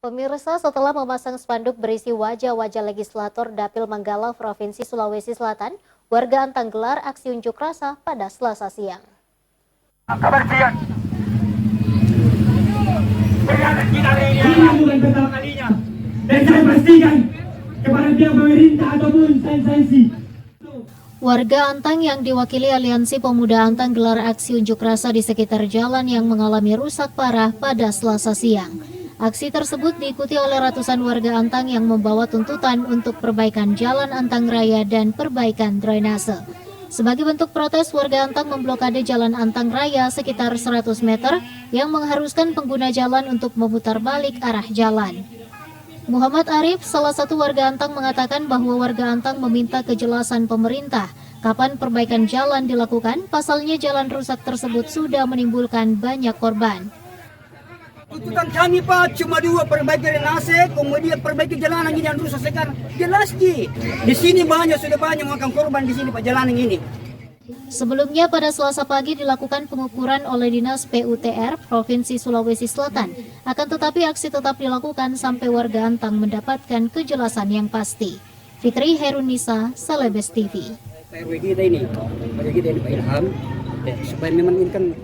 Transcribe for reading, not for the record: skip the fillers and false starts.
Pemirsa, setelah memasang spanduk berisi wajah-wajah legislator Dapil Manggala Provinsi Sulawesi Selatan, warga Antang gelar aksi unjuk rasa pada Selasa siang. Kebersihan. Ini bukan pertama kalinya. Dan saya pastikan kepada pihak pemerintah ataupun instansi. Warga Antang yang diwakili Aliansi Pemuda Antang gelar aksi unjuk rasa di sekitar jalan yang mengalami rusak parah pada Selasa siang. Aksi tersebut diikuti oleh ratusan warga Antang yang membawa tuntutan untuk perbaikan jalan Antang Raya dan perbaikan drainase. Sebagai bentuk protes, warga Antang memblokade jalan Antang Raya sekitar 100 meter yang mengharuskan pengguna jalan untuk memutar balik arah jalan. Muhammad Arif, salah satu warga Antang, mengatakan bahwa warga Antang meminta kejelasan pemerintah kapan perbaikan jalan dilakukan, pasalnya jalan rusak tersebut sudah menimbulkan banyak korban. Tuntutan kami Pak cuma dua, perbaiki drainase, kemudian perbaiki jalanan ini yang rusak sekarang. Jelas di sini sudah banyak makan korban di sini Pak jalanan ini. Sebelumnya pada Selasa pagi dilakukan pengukuran oleh Dinas PUTR Provinsi Sulawesi Selatan. Akan tetapi aksi tetap dilakukan sampai warga Antang mendapatkan kejelasan yang pasti. Fitri Herunisa, Celebes TV. Pak RW kita ini Pak Ilham, supaya memang ini kan